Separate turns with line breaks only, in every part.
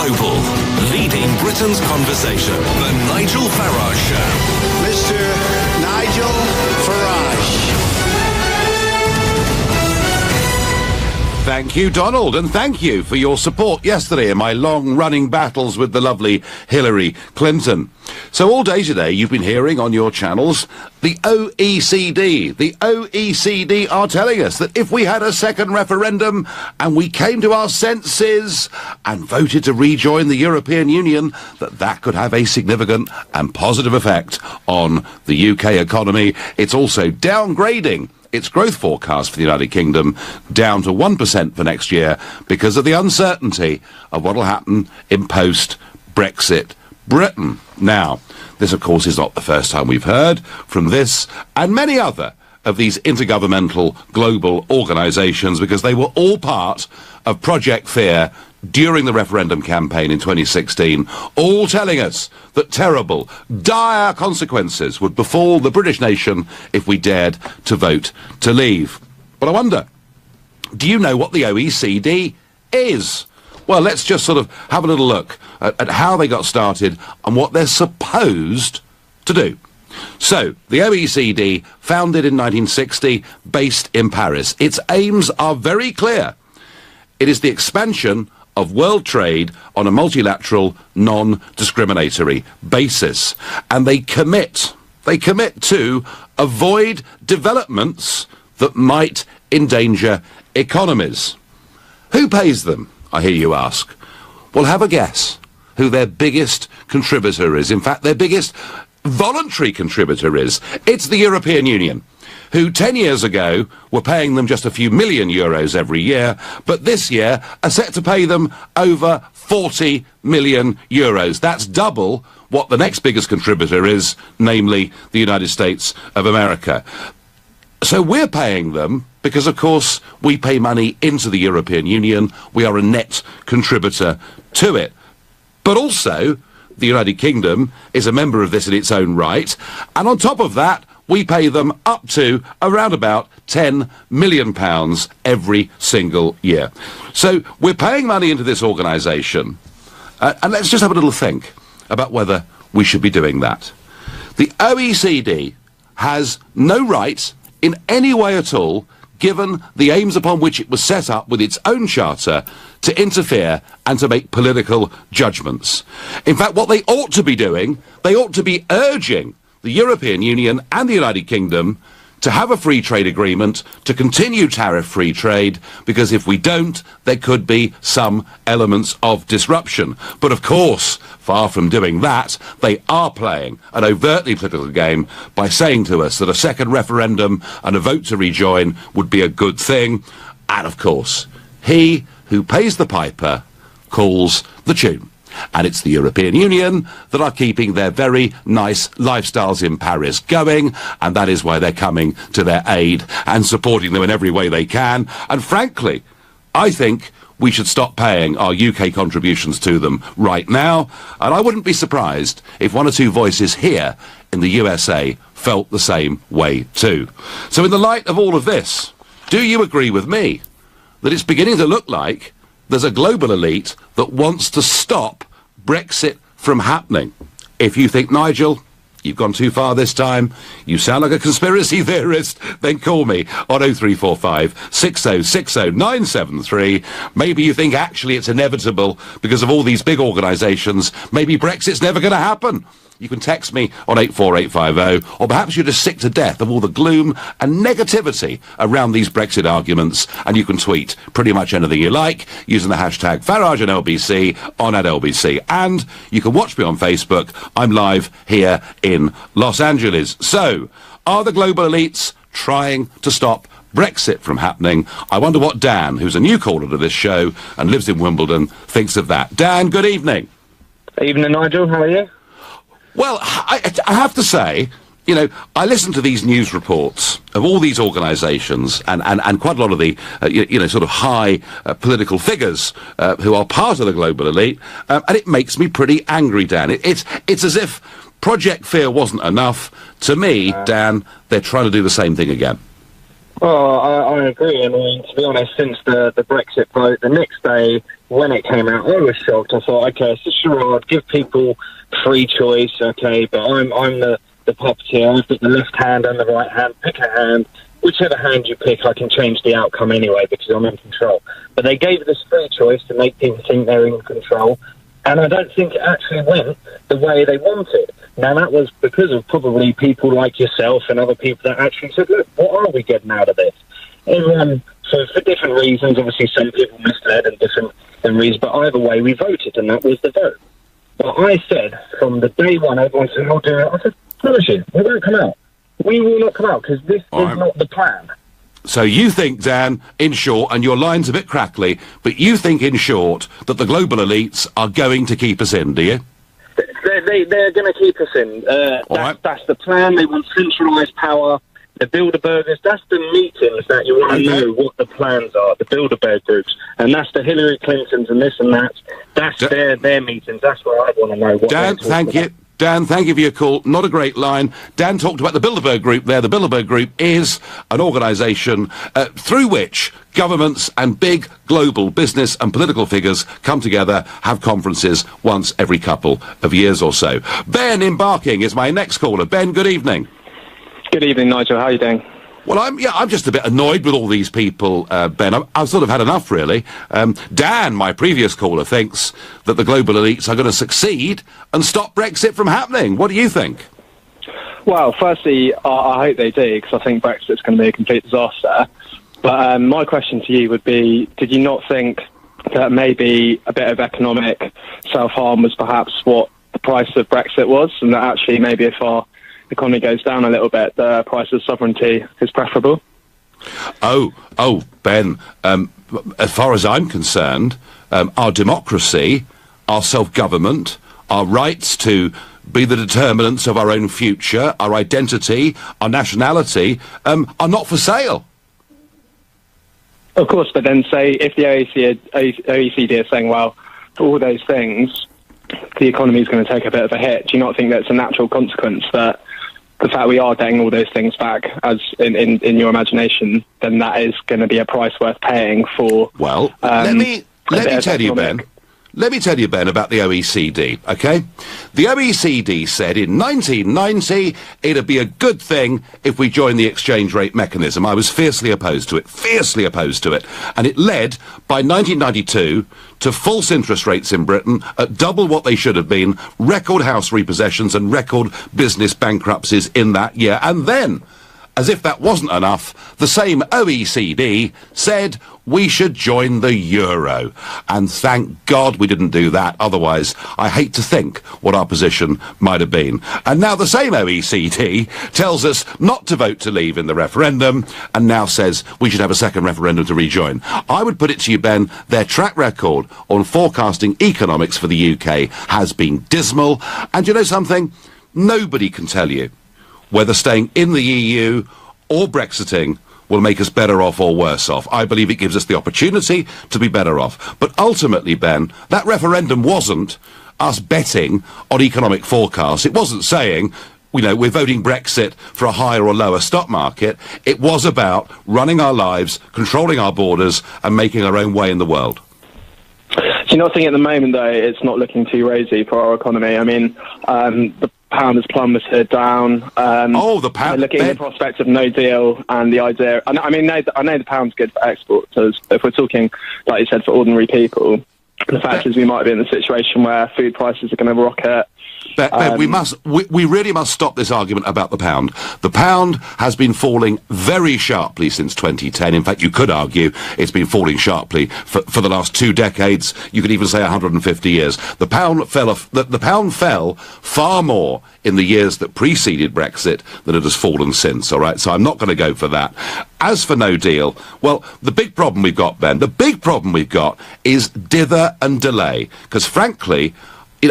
global, leading Britain's conversation. The Nigel Farage Show.
Mr. Nigel Farage.
Thank you, Donald, and thank you for your support yesterday in my long-running battles with the lovely Hillary Clinton. So all day today you've been hearing on your channels the OECD. The OECD are telling us that if we had a second referendum and we came to our senses and voted to rejoin the European Union, that could have a significant and positive effect on the UK economy. It's also downgrading its growth forecast for the United Kingdom down to 1% for next year because of the uncertainty of what will happen in post-Brexit Britain. Now, this of course is not the first time we've heard from this and many other of these intergovernmental global organisations because they were all part of Project Fear during the referendum campaign in 2016, all telling us that terrible, dire consequences would befall the British nation if we dared to vote to leave. But I wonder, do you know what the OECD is? Well, let's just sort of have a little look at how they got started and what they're supposed to do. So, the OECD, founded in 1960, based in Paris. Its aims are very clear. It is the expansion of world trade on a multilateral, non-discriminatory basis. And they commit to avoid developments that might endanger economies. Who pays them, I hear you ask? Well, have a guess who their biggest contributor is. In fact, their biggest voluntary contributor is. It's the European Union, who 10 years ago were paying them just a few million euros every year, but this year are set to pay them over 40 million euros. That's double what the next biggest contributor is, namely the United States of America. So we're paying them because, of course, we pay money into the European Union. We are a net contributor to it. But also, the United Kingdom is a member of this in its own right, and on top of that, we pay them up to around about £10 million every single year. So we're paying money into this organisation, and let's just have a little think about whether we should be doing that. The OECD has no right in any way at all, given the aims upon which it was set up with its own charter, to interfere and to make political judgments. In fact, what they ought to be doing, they ought to be urging the European Union and the United Kingdom to have a free trade agreement, to continue tariff-free trade, because if we don't, there could be some elements of disruption. But of course, far from doing that, they are playing an overtly political game by saying to us that a second referendum and a vote to rejoin would be a good thing. And of course, he who pays the piper calls the tune. And it's the European Union that are keeping their very nice lifestyles in Paris going, and that is why they're coming to their aid and supporting them in every way they can. And frankly, I think we should stop paying our UK contributions to them right now, and I wouldn't be surprised if one or two voices here in the USA felt the same way too. So in the light of all of this, do you agree with me that it's beginning to look like there's a global elite that wants to stop Brexit from happening? If you think, Nigel, you've gone too far this time, you sound like a conspiracy theorist, then call me on 0345 6060 973. Maybe you think actually it's inevitable because of all these big organisations. Maybe Brexit's never going to happen. You can text me on 84850, or perhaps you're just sick to death of all the gloom and negativity around these Brexit arguments, and you can tweet pretty much anything you like using the hashtag Farage and LBC on @LBC. And you can watch me on Facebook. I'm live here in Los Angeles. So, are the global elites trying to stop Brexit from happening? I wonder what Dan, who's a new caller to this show and lives in Wimbledon, thinks of that. Dan, good evening.
Evening, Nigel. How are you?
Well, I have to say, you know, I listen to these news reports of all these organisations and quite a lot of the, sort of high political figures who are part of the global elite, and it makes me pretty angry, Dan. It's as if Project Fear wasn't enough. To me, Dan, they're trying to do the same thing again.
Well, I agree. I mean, to be honest, since the Brexit vote, the next day when it came out, I was shocked. I thought, okay, it's a charade. Give people free choice, okay, but I'm the puppeteer. I've got the left hand and the right hand. Pick a hand. Whichever hand you pick, I can change the outcome anyway because I'm in control. But they gave this free choice to make people think they're in control. And I don't think it actually went the way they wanted. Now, that was because of probably people like yourself and other people that actually said, look, what are we getting out of this? And so for different reasons, obviously some people misled and different reasons, but either way, we voted, and that was the vote. But I said, from the day one, everyone said, we'll do it. I said, promise you, we won't come out. We will not come out, because this is not the plan.
So you think, Dan, in short, and your line's a bit crackly, but you think, in short, that the global elites are going to keep us in, do you?
They're going to keep us in. That's the plan. They want centralised power. The Bilderbergers, that's the meetings that you want to know what the plans are, the Bilderberg groups. And that's the Hillary Clintons and this and that. That's their meetings. That's where I want to know what
Dan, thank you. Dan, thank you for your call. Not a great line. Dan talked about the Bilderberg Group there. The Bilderberg Group is an organisation through which governments and big global business and political figures come together, have conferences once every couple of years or so. Ben in Barking is my next caller. Ben, good evening.
Good evening, Nigel. How are you doing?
Well, I'm just a bit annoyed with all these people, Ben. I've sort of had enough, really. Dan, my previous caller, thinks that the global elites are going to succeed and stop Brexit from happening. What do you think?
Well, firstly, I hope they do, because I think Brexit's going to be a complete disaster. But my question to you would be, did you not think that maybe a bit of economic self-harm was perhaps what the price of Brexit was, and that actually maybe if our economy goes down a little bit, the price of sovereignty is preferable?
Oh, Ben, as far as I'm concerned, our democracy, our self-government, our rights to be the determinants of our own future, our identity, our nationality, are not for sale.
Of course, but then say if the OECD are saying, well, for all those things, the economy is going to take a bit of a hit, do you not think that's a natural consequence that the fact we are getting all those things back, as in your imagination, then that is going to be a price worth paying for?
Well, let me tell you, Ben. Let me tell you, Ben, about the OECD, okay? The OECD said in 1990 it'd be a good thing if we joined the exchange rate mechanism. I was fiercely opposed to it, and it led, by 1992, to false interest rates in Britain at double what they should have been, record house repossessions and record business bankruptcies in that year. And then, as if that wasn't enough, the same OECD said we should join the euro. And thank God we didn't do that. Otherwise, I hate to think what our position might have been. And now the same OECD tells us not to vote to leave in the referendum, and now says we should have a second referendum to rejoin. I would put it to you, Ben, their track record on forecasting economics for the UK has been dismal. And you know something? Nobody can tell you whether staying in the EU or Brexiting will make us better off or worse off. I believe it gives us the opportunity to be better off. But ultimately, Ben, that referendum wasn't us betting on economic forecasts. It wasn't saying, you know, we're voting Brexit for a higher or lower stock market. It was about running our lives, controlling our borders, and making our own way in the world.
Do you not think at the moment, though, it's not looking too rosy for our economy? I mean, the pound has plummeted down.
The pound.
Looking at the prospect of no deal and the idea. I know the pound's good for exporters, but if we're talking, like you said, for ordinary people, the fact is we might be in a situation where food prices are going to rocket.
Ben, we really must stop this argument about the pound. The pound has been falling very sharply since 2010. In fact, you could argue it's been falling sharply for the last 2 decades. You could even say 150 years. The pound fell far more in the years that preceded Brexit than it has fallen since, all right? So I'm not going to go for that. As for no deal, well, the big problem we've got, Ben, is dither and delay. Because frankly,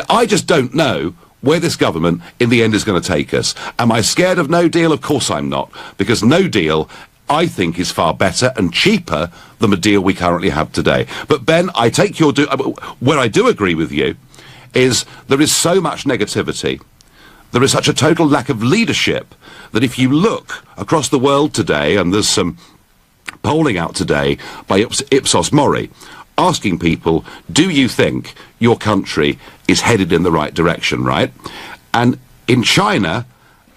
I just don't know where this government in the end is going to take us. Am I scared of no deal? Of course I'm not, because no deal, I think, is far better and cheaper than the deal we currently have today. But Ben, I take your where I do agree with you is there is so much negativity. There is such a total lack of leadership that if you look across the world today, and there's some polling out today by Ipsos Mori, asking people, do you think your country is headed in the right direction, right? And in China,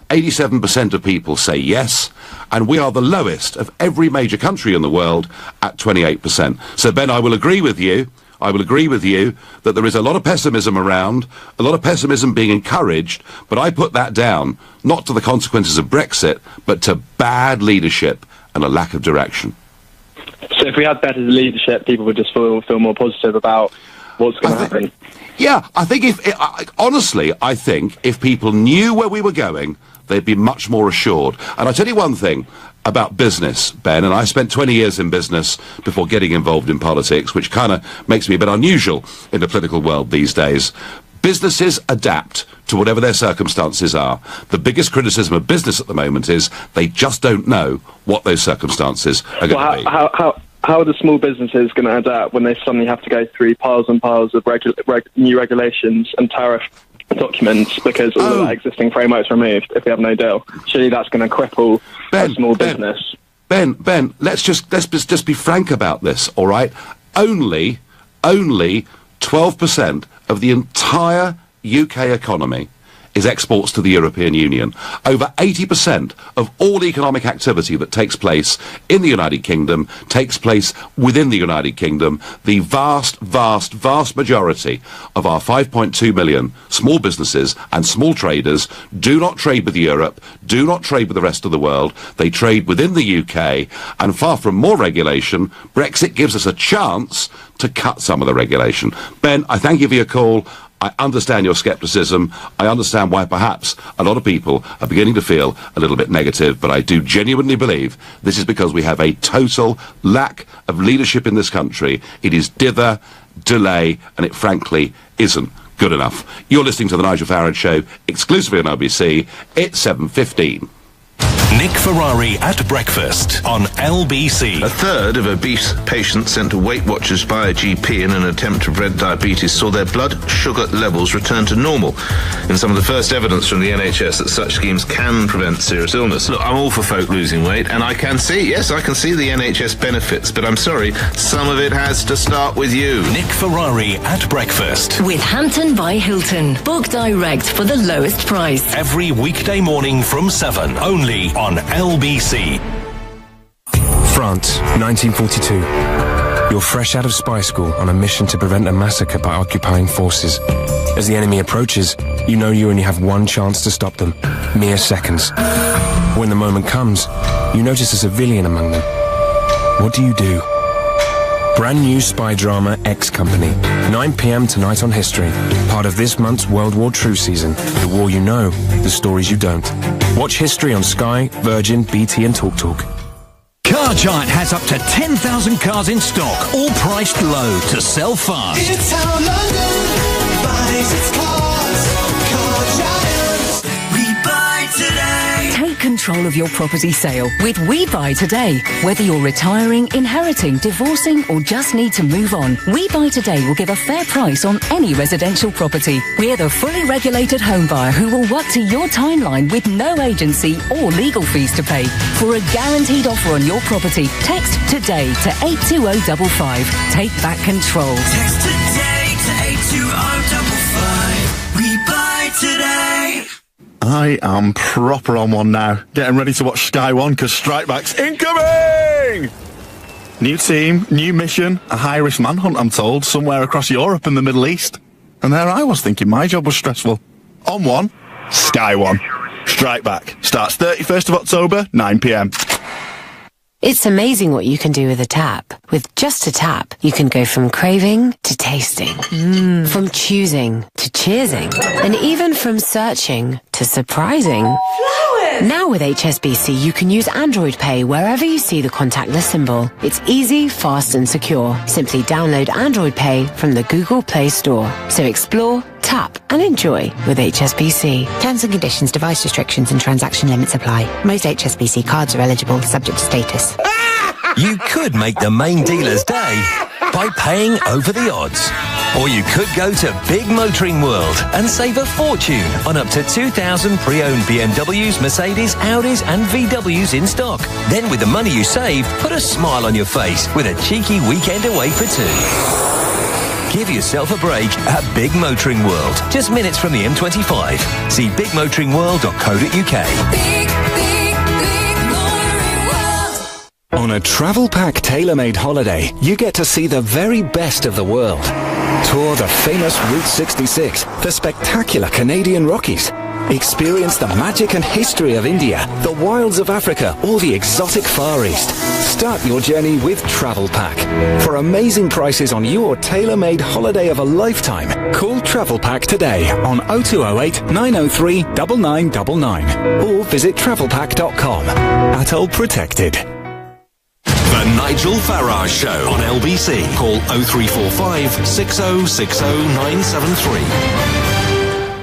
87% of people say yes, and we are the lowest of every major country in the world at 28%. So, Ben, I will agree with you that there is a lot of pessimism around, a lot of pessimism being encouraged, but I put that down not to the consequences of Brexit, but to bad leadership and a lack of direction.
So if we had better leadership, people would just feel more positive about what's going to happen.
Yeah, I think honestly, I think if people knew where we were going, they'd be much more assured. And I tell you one thing about business, Ben, and I spent 20 years in business before getting involved in politics, which kind of makes me a bit unusual in the political world these days. Businesses adapt to whatever their circumstances are. The biggest criticism of business at the moment is they just don't know what those circumstances are going to be.
How are the small businesses going to adapt when they suddenly have to go through piles and piles of new regulations and tariff documents because all of that existing framework's removed if we have no deal? Surely that's going to cripple a small business.
Ben, let's just be frank about this, all right? Only 12% of the entire UK economy is exports to the European Union. Over 80% of all economic activity that takes place in the United Kingdom takes place within the United Kingdom. The vast majority of our 5.2 million small businesses and small traders do not trade with Europe, do not trade with the rest of the world. They trade within the UK, and far from more regulation, Brexit gives us a chance to cut some of the regulation. Ben, I thank you for your call. I understand your scepticism. I understand why perhaps a lot of people are beginning to feel a little bit negative, but I do genuinely believe this is because we have a total lack of leadership in this country. It is dither, delay, and it frankly isn't good enough. You're listening to The Nigel Farage Show, exclusively on LBC. It's 7:15.
Nick Ferrari at breakfast on LBC.
A third of obese patients sent to Weight Watchers by a GP in an attempt to prevent diabetes saw their blood sugar levels return to normal. In some of the first evidence from the NHS that such schemes can prevent serious illness. Look, I'm all for folk losing weight, and I can see the NHS benefits, but I'm sorry, some of it has to start with you.
Nick Ferrari at breakfast.
With Hampton by Hilton. Book direct for the lowest price.
Every weekday morning from 7, only on LBC.
France, 1942. You're fresh out of spy school on a mission to prevent a massacre by occupying forces. As the enemy approaches, you know you only have one chance to stop them. Mere seconds. When the moment comes, you notice a civilian among them. What do you do? Brand new spy drama, X Company. 9 p.m. tonight on History. Part of this month's World War True season. The war you know, the stories you don't. Watch History on Sky, Virgin, BT and TalkTalk.
Car Giant has up to 10,000 cars in stock, all priced low to sell fast.
It's how London buys its cars. Car Giant. We buy today.
Take control of your property sale with We Buy Today. Whether you're retiring, inheriting, divorcing, or just need to move on, We Buy Today will give a fair price on any residential property. We're the fully regulated home buyer who will work to your timeline with no agency or legal fees to pay. For a guaranteed offer on your property, text today to 82055. Take back control.
Text today to 82055. We buy today.
I am proper on one now. Getting ready to watch Sky One because Strikeback's incoming! New team, new mission, a high-risk manhunt, I'm told, somewhere across Europe and the Middle East. And there I was thinking my job was stressful. On one, Sky One. Strikeback starts 31st of October, 9 p.m.
It's amazing what you can do with a tap. With just a tap, you can go from craving to tasting, from choosing to cheersing, and even from searching to surprising.
Flowers!
Now with HSBC, you can use Android Pay wherever you see the contactless symbol. It's easy, fast, and secure. Simply download Android Pay from the Google Play Store. So explore, tap, and enjoy with HSBC.
Terms and conditions, device restrictions, and transaction limits apply. Most HSBC cards are eligible, subject to status.
You could make the main dealer's day by paying over the odds.
Or you could go to Big Motoring World and save a fortune on up to 2,000 pre-owned BMWs, Mercedes, Audis and VWs in stock. Then with the money you save, put a smile on your face with a cheeky weekend away for two. Give yourself a break at Big Motoring World, just minutes from the M25. See bigmotoringworld.co.uk.
On a travel pack tailor-made holiday, you get to see the very best of the world. Tour the famous Route 66, the spectacular Canadian Rockies. Experience the magic and history of India, the wilds of Africa, or the exotic Far East. Start your journey with Travel Pack. For amazing prices on your tailor-made holiday of a lifetime, call Travel Pack today on 0208 903 9999 or visit travelpack.com. Atoll Protected.
The Nigel Farage Show on LBC. Call 0345 6060 973.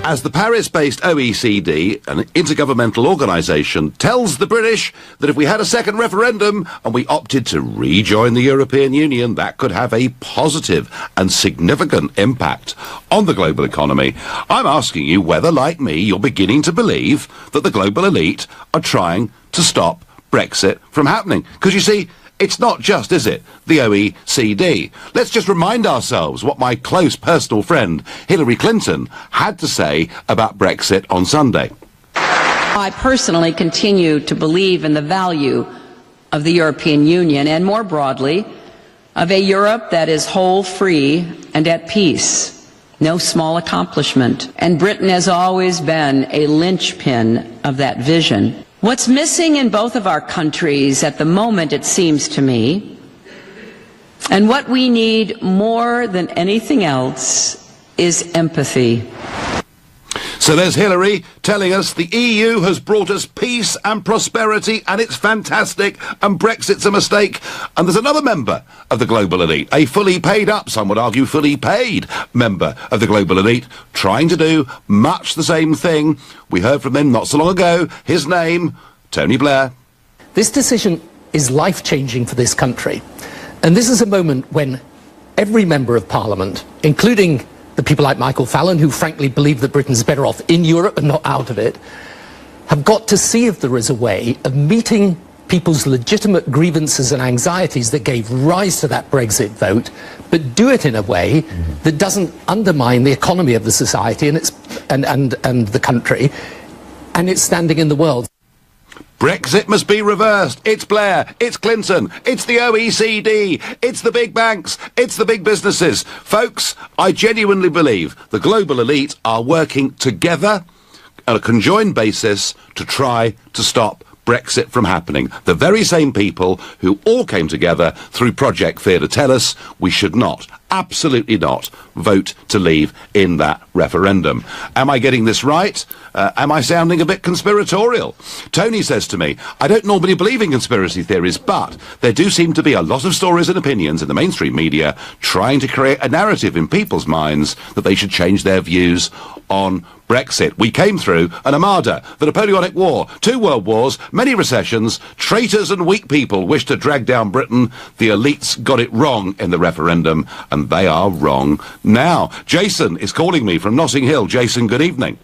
As the Paris-based OECD, an intergovernmental organisation, tells the British that if we had a second referendum and we opted to rejoin the European Union, that could have a positive and significant impact on the global economy, I'm asking you whether, like me, you're beginning to believe that the global elite are trying to stop Brexit from happening. Because you see, it's not just, is it, the OECD? Let's just remind ourselves what my close personal friend Hillary Clinton had to say about Brexit on Sunday.
I personally continue to believe in the value of the European Union and, more broadly, of a Europe that is whole, free, and at peace. No small accomplishment. And Britain has always been a linchpin of that vision. What's missing in both of our countries at the moment, it seems to me, and what we need more than anything else, is empathy.
So there's Hillary telling us the EU has brought us peace and prosperity and it's fantastic and Brexit's a mistake. And there's another member of the global elite, a fully paid up, some would argue fully paid member of the global elite, trying to do much the same thing. We heard from him not so long ago. His name, Tony Blair.
This decision is life-changing for this country. And this is a moment when every member of Parliament, including the people like Michael Fallon, who frankly believe that Britain's better off in Europe and not out of it, have got to see if there is a way of meeting people's legitimate grievances and anxieties that gave rise to that Brexit vote, but do it in a way that doesn't undermine the economy of the society and the country and its standing in the world.
Brexit must be reversed. It's Blair, it's Clinton, it's the OECD, it's the big banks, it's the big businesses. Folks, I genuinely believe the global elite are working together on a conjoined basis to try to stop Brexit from happening. The very same people who all came together through Project Fear to tell us we should not, absolutely not, vote to leave in that referendum. Am I getting this right? Am I sounding a bit conspiratorial? Tony says to me, I don't normally believe in conspiracy theories, but there do seem to be a lot of stories and opinions in the mainstream media trying to create a narrative in people's minds that they should change their views on Brexit. We came through an armada, the Napoleonic War, 2 world wars, many recessions, traitors and weak people wish to drag down Britain. The elites got it wrong in the referendum, and they are wrong now. Jason is calling me from Notting Hill. Jason, good evening.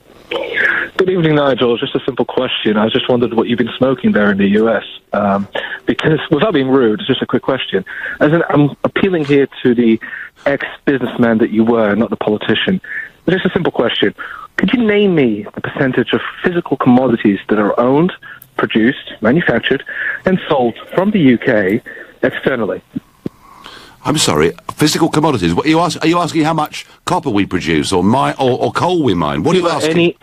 Good evening, Nigel. Just a simple question. I just wondered what you've been smoking there in the US. Because, without being rude, it's just a quick question. I'm appealing here to the ex-businessman that you were, not the politician. Just a simple question. Could you name me the percentage of physical commodities that are owned, produced, manufactured, and sold from the UK externally?
I'm sorry, physical commodities. What are you asking how much copper we produce or coal we mine? What are you asking?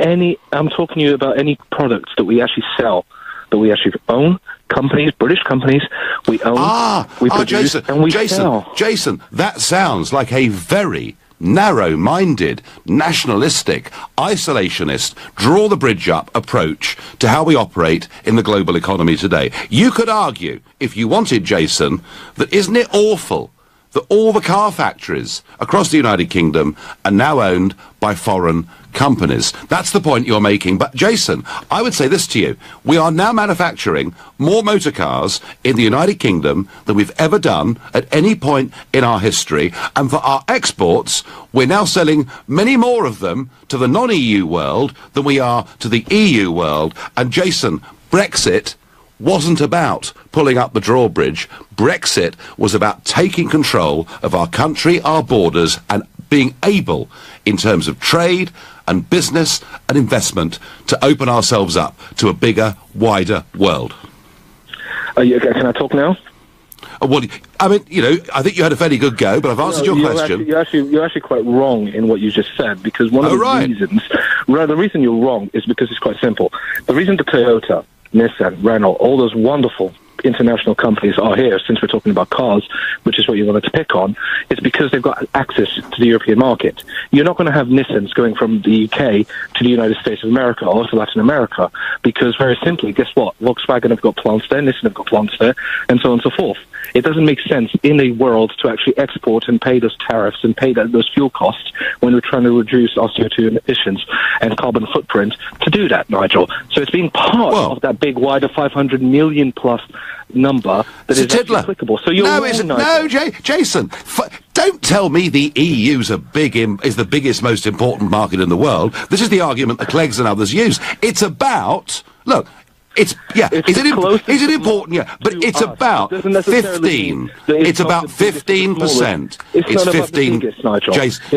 I'm talking to you about any products that we actually sell, that we actually own, companies, British companies, we own, we produce,
Jason,
and we sell.
Jason, that sounds like a very narrow-minded, nationalistic, isolationist, draw-the-bridge-up approach to how we operate in the global economy today. You could argue, if you wanted, Jason, that isn't it awful that all the car factories across the United Kingdom are now owned by foreign companies. That's the point you're making. But, Jason, I would say this to you. We are now manufacturing more motor cars in the United Kingdom than we've ever done at any point in our history. And for our exports, we're now selling many more of them to the non-EU world than we are to the EU world. And, Jason, Brexit wasn't about pulling up the drawbridge. Brexit was about taking control of our country, our borders, and being able, in terms of trade and business and investment, to open ourselves up to a bigger, wider world.
Can I talk now?
Well, I mean, you know, I think you had a fairly good go, but I've answered your question.
You're actually quite wrong in what you just said, because one of the reasons... the reason you're wrong is because it's quite simple. The reason the Toyota, Nissan, Renault, all those wonderful international companies are here, since we're talking about cars, which is what you wanted to pick on, is because they've got access to the European market. You're not going to have Nissans going from the UK to the United States of America or to Latin America, because very simply, guess what? Volkswagen have got plants there, Nissan have got plants there, and so on and so forth. It doesn't make sense in a world to actually export and pay those tariffs and pay those fuel costs when we're trying to reduce our CO2 emissions and carbon footprint to do that, Nigel. So it's being part of that big, wider 500 million plus number that is actually applicable. So you're wrong,
no, Jason. Don't tell me the EU's is the biggest, most important market in the world. This is the argument that Cleggs and others use. It's about Is it important? Yeah, but it's about 15. It's about 15%. It's 15.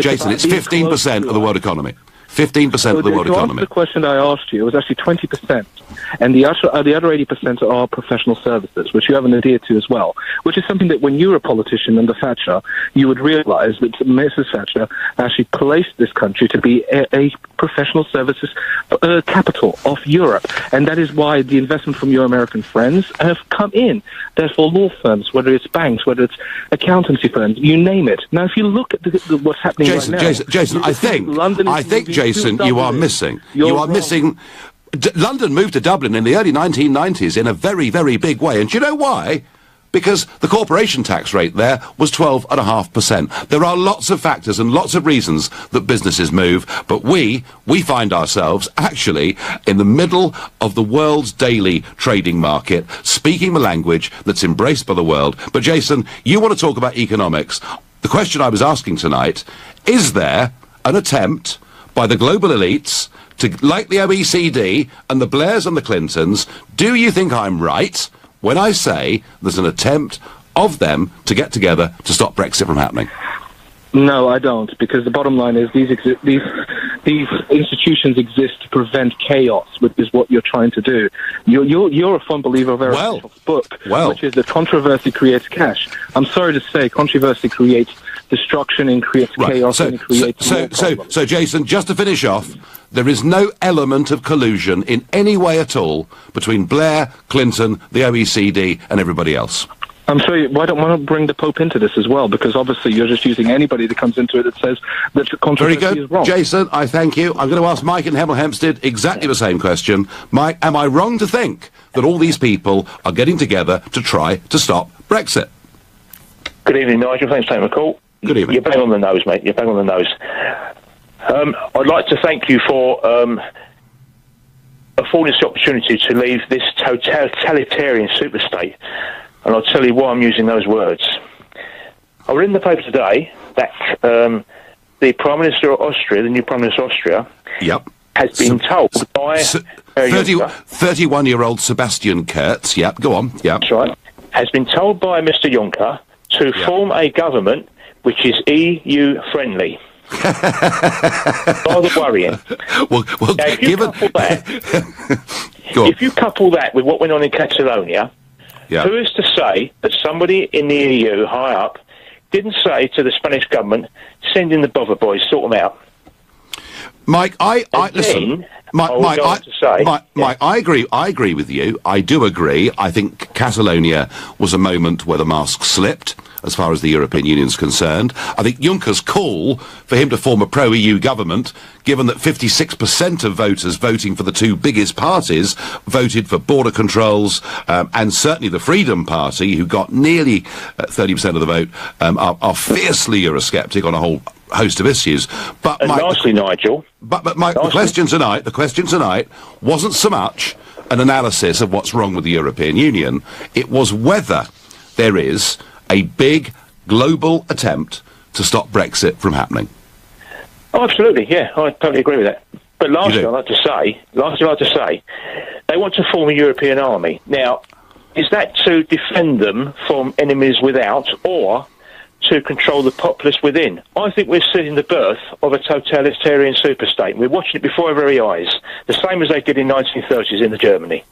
Jason, it's 15% of the world economy. 15% of the world economy.
The question I asked you was actually 20%, and the other 80% are professional services, which you haven't adhered to as well, which is something that when you were a politician under Thatcher, you would realise that Mrs. Thatcher actually placed this country to be a professional services capital of Europe, and that is why the investment from your American friends have come in. Therefore, law firms, whether it's banks, whether it's accountancy firms, you name it. Now, if you look at what's happening right now,
Jason, I think, Jason, you are missing. London moved to Dublin in the early 1990s in a very, very big way. And do you know why? Because the corporation tax rate there was 12.5%. There are lots of factors and lots of reasons that businesses move, but we find ourselves actually in the middle of the world's daily trading market, speaking the language that's embraced by the world. But Jason, you want to talk about economics. The question I was asking tonight, is there an attempt by the global elites to, like the OECD and the Blairs and the Clintons, do you think I'm right when I say there's an attempt of them to get together to stop Brexit from happening?
No, I don't, because the bottom line is these institutions exist to prevent chaos, which is what you're trying to do. You're a fond believer of Aristotle's book, which is that controversy creates cash. I'm sorry to say, controversy creates destruction and creates chaos and creates more problems.
So, Jason, just to finish off, there is no element of collusion in any way at all between Blair, Clinton, the OECD, and everybody else.
I'm sorry, why don't bring the Pope into this as well? Because obviously you're just using anybody that comes into it that says that the controversy is wrong.
Jason, I thank you. I'm going to ask Mike in Hemel Hempstead exactly the same question. Mike, am I wrong to think that all these people are getting together to try to stop Brexit?
Good evening, Nigel. Thanks for taking the call.
Good evening.
You're bang on the nose, mate. You're bang on the nose. I'd like to thank you for affording us the opportunity to leave this totalitarian superstate. And I'll tell you why I'm using those words. I read in the paper today that the Prime Minister of Austria, the new Prime Minister of Austria, has been told by
31-year-old Sebastian Kurz, go on,
That's right, has been told by Mr. Juncker to form a government which is EU-friendly. Rather worrying.
Well,
now, if you couple that with what went on in Catalonia, who is to say that somebody in the EU high up didn't say to the Spanish government, send in the bother boys, sort them out?
Mike, listen. Mike, I agree with you. I do agree. I think Catalonia was a moment where the mask slipped. as far as the European Union's concerned. I think Juncker's call for him to form a pro-EU government, given that 56% of voters voting for the two biggest parties voted for border controls, and certainly the Freedom Party, who got nearly 30% of the vote, are fiercely Eurosceptic on a whole host of issues. But
lastly, Nigel.
The question tonight wasn't so much an analysis of what's wrong with the European Union. It was whether there is a big global attempt to stop Brexit from happening.
Oh, absolutely, yeah, I totally agree with that. But lastly, I'd like to say, they want to form a European army. Now, is that to defend them from enemies without, or to control the populace within? I think we're seeing the birth of a totalitarian superstate. We're watching it before our very eyes, the same as they did in 1930s in Germany.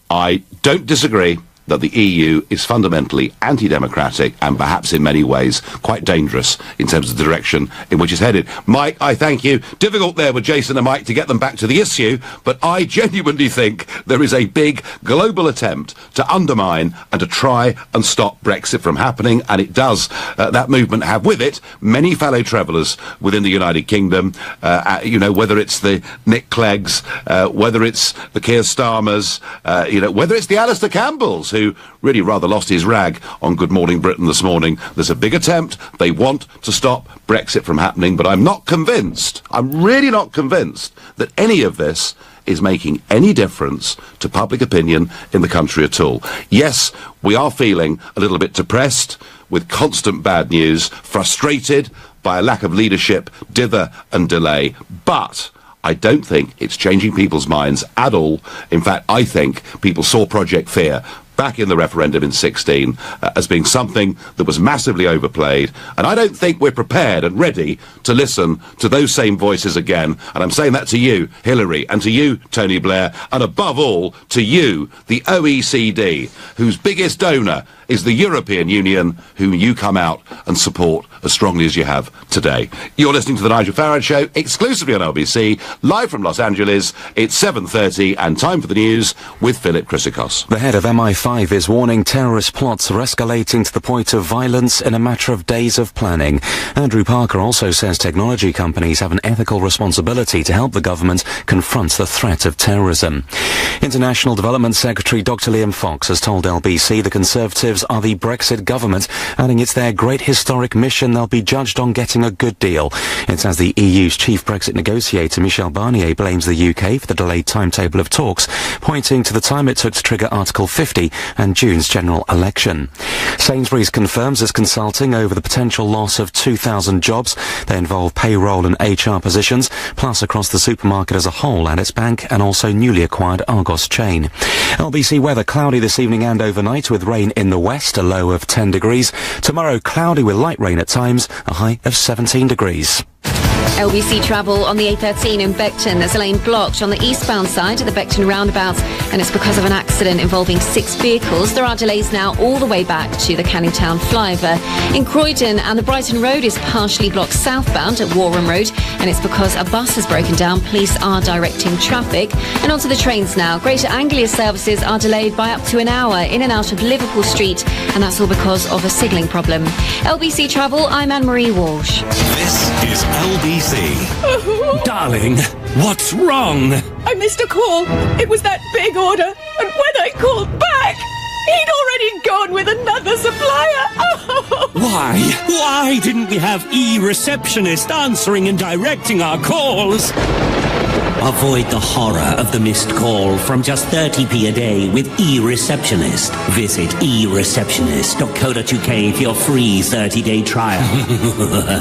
I don't disagree that the EU is fundamentally anti-democratic and perhaps in many ways quite dangerous in terms of the direction in which it's headed. Mike, I thank you. Difficult there with Jason and Mike to get them back to the issue, but I genuinely think there is a big global attempt to undermine and to try and stop Brexit from happening, and it does, that movement, have with it many fellow travellers within the United Kingdom, whether it's the Nick Cleggs, whether it's the Keir Starmers, whether it's the Alistair Campbells, who really rather lost his rag on Good Morning Britain this morning. There's a big attempt. They want to stop Brexit from happening, but I'm not convinced, I'm really not convinced that any of this is making any difference to public opinion in the country at all. Yes, we are feeling a little bit depressed with constant bad news, frustrated by a lack of leadership, dither and delay, but I don't think it's changing people's minds at all. In fact, I think people saw Project Fear back in the referendum in 16 as being something that was massively overplayed, and I don't think we're prepared and ready to listen to those same voices again. And I'm saying that to you, Hillary, and to you, Tony Blair, and above all to you, the OECD, whose biggest donor is the European Union, whom you come out and support as strongly as you have today. You're listening to the Nigel Farage Show, exclusively on LBC, live from Los Angeles. It's 7:30 and time for the news with Philip Chrysikos.
The head of MI5 is warning terrorist plots are escalating to the point of violence in a matter of days of planning. Andrew Parker also says technology companies have an ethical responsibility to help the government confront the threat of terrorism. International Development Secretary Dr. Liam Fox has told LBC the Conservatives are the Brexit government, adding it's their great historic mission they'll be judged on getting a good deal. It's as the EU's chief Brexit negotiator Michel Barnier blames the UK for the delayed timetable of talks, pointing to the time it took to trigger Article 50 and June's general election. Sainsbury's confirms it's consulting over the potential loss of 2,000 jobs. They involve payroll and HR positions, plus across the supermarket as a whole and its bank and also newly acquired Argos chain. LBC weather: cloudy this evening and overnight with rain in the west, a low of 10 degrees. Tomorrow cloudy with light rain at times, a high of 17 degrees.
LBC travel on the A13 in Beckton. There's a lane blocked on the eastbound side at the Beckton roundabout, and it's because of an accident involving 6 vehicles. There are delays now all the way back to the Canning Town flyover. In Croydon, and the Brighton Road is partially blocked southbound at Warham Road, and it's because a bus has broken down. Police are directing traffic. And onto the trains now. Greater Anglia services are delayed by up to an hour in and out of Liverpool Street, and that's all because of a signalling problem. LBC Travel, I'm Anne-Marie Walsh.
This is LBC.
Darling, what's wrong?
I missed a call. It was that big order. And when I called back, he'd already gone with another supplier.
Why didn't we have e-receptionist answering and directing our calls? Avoid the horror of the missed call from just 30p a day with eReceptionist. Visit eReceptionist.co.uk for your free 30-day trial.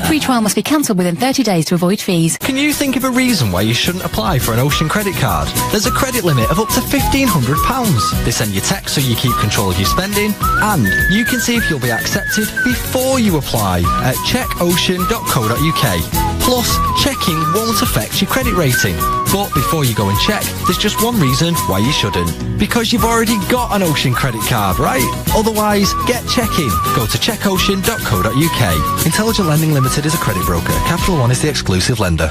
Free trial must be cancelled within 30 days to avoid fees.
Can you think of a reason why you shouldn't apply for an Ocean credit card? There's a credit limit of up to £1,500. They send you texts so you keep control of your spending, and you can see if you'll be accepted before you apply at checkocean.co.uk. Plus, checking won't affect your credit rating. But before you go and check, there's just one reason why you shouldn't. Because you've already got an Ocean credit card, right? Otherwise, get checking. Go to checkocean.co.uk. Intelligent Lending Limited is a credit broker. Capital One is the exclusive lender.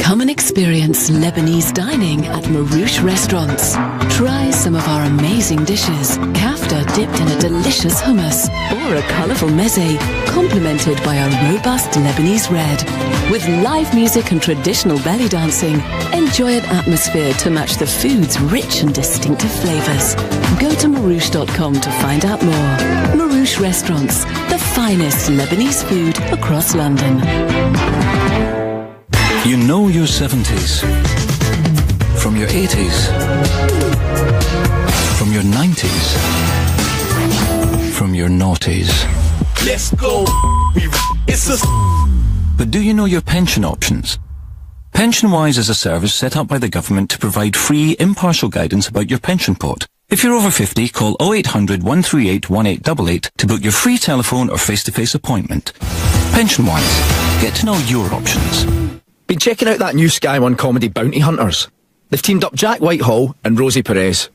Come and experience Lebanese dining at Marouche Restaurants. Try some of our amazing dishes, kafta dipped in a delicious hummus, or a colourful meze, complemented by a robust Lebanese red. With live music and traditional belly dancing, enjoy an atmosphere to match the food's rich and distinctive flavours. Go to Marouche.com to find out more. Marouche Restaurants, the finest Lebanese food across London.
You know your 70s from your 80s, from your 90s, from your noughties.
Let's go. It's a...
But do you know your pension options? PensionWise is a service set up by the government to provide free, impartial guidance about your pension pot. If you're over 50, call 0800 138 1888 to book your free telephone or face-to-face appointment. PensionWise. Get to know your options.
Been checking out that new Sky One comedy Bounty Hunters. They've teamed up Jack Whitehall and Rosie Perez.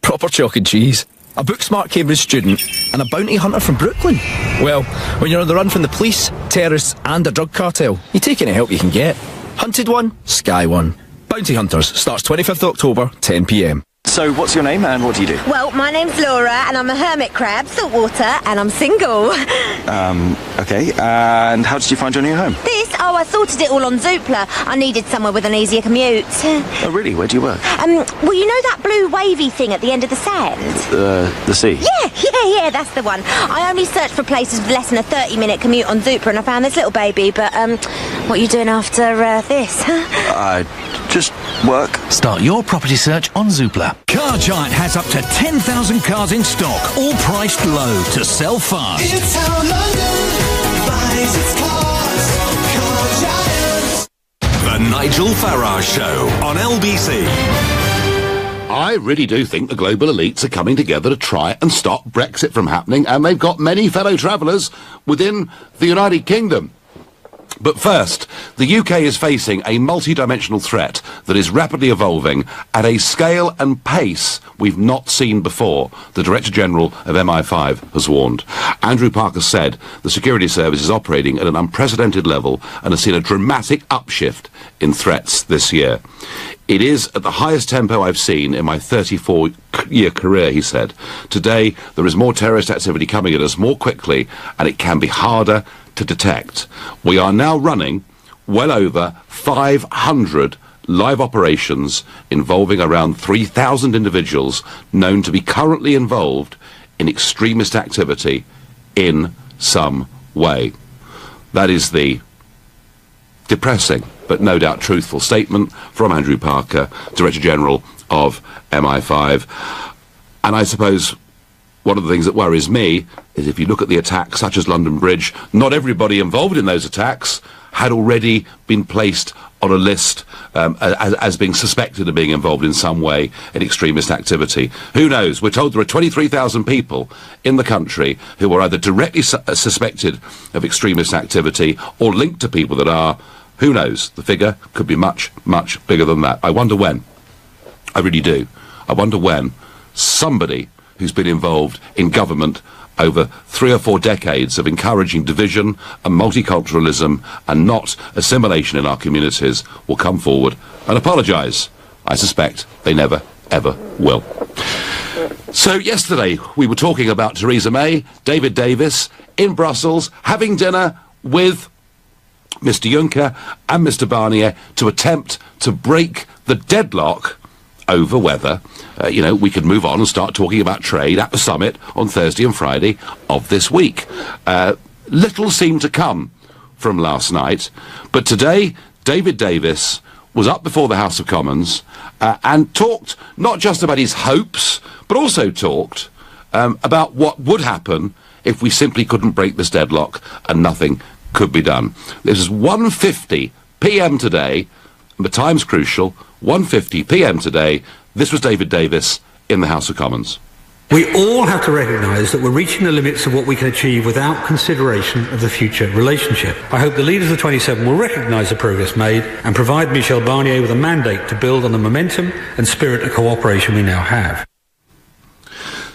Proper chalk and cheese. A book-smart Cambridge student and a bounty hunter from Brooklyn. Well, when you're on the run from the police, terrorists and a drug cartel, you take any help you can get. Hunted One, Sky One. Bounty Hunters starts 25th October, 10 p.m.
So, what's your name and what do you do?
Well, my name's Laura and I'm a hermit crab, saltwater, and I'm single.
Okay, and how did you find your new home?
I sorted it all on Zoopla. I needed somewhere with an easier commute.
Oh, really? Where do you work?
Well, you know that blue wavy thing at the end of the sand?
The sea?
Yeah, that's the one. I only searched for places with less than a 30-minute commute on Zoopla and I found this little baby, but, what are you doing after, this?
Just work.
Start your property search on Zoopla. Car Giant has up to 10,000 cars in stock, all priced low to sell fast.
It's how London buys its cars. Car Giant.
The Nigel Farage Show on LBC.
I really do think the global elites are coming together to try and stop Brexit from happening, and they've got many fellow travellers within the United Kingdom. But first, the UK is facing a multi-dimensional threat that is rapidly evolving at a scale and pace we've not seen before, the Director General of MI5 has warned. Andrew Parker said the security service is operating at an unprecedented level and has seen a dramatic upshift in threats this year. It is at the highest tempo I've seen in my 34-year career, he said. Today, there is more terrorist activity coming at us more quickly, and it can be harder to detect. We are now running well over 500 live operations involving around 3,000 individuals known to be currently involved in extremist activity in some way. That is the depressing but no doubt truthful statement from Andrew Parker, Director General of MI5. And I suppose one of the things that worries me is if you look at the attacks such as London Bridge, not everybody involved in those attacks had already been placed on a list as being suspected of being involved in some way in extremist activity. Who knows? We're told there are 23,000 people in the country who are either directly suspected of extremist activity or linked to people that are. Who knows? The figure could be much, much bigger than that. I wonder when. I really do. I wonder when somebody who's been involved in government over 3 or 4 decades of encouraging division and multiculturalism and not assimilation in our communities will come forward and apologise. I suspect they never, ever will. So yesterday we were talking about Theresa May, David Davis, in Brussels, having dinner with Mr Juncker and Mr Barnier to attempt to break the deadlock over whether, we could move on and start talking about trade at the summit on Thursday and Friday of this week. Little seemed to come from last night, but today David Davis was up before the House of Commons and talked not just about his hopes, but also talked about what would happen if we simply couldn't break this deadlock and nothing could be done. This is 1:50 p.m. today, and the time's crucial. 1:50 p.m. today. This was David Davis in the House of Commons.
We all have to recognise that we're reaching the limits of what we can achieve without consideration of the future relationship. I hope the leaders of the 27 will recognise the progress made and provide Michel Barnier with a mandate to build on the momentum and spirit of cooperation we now have.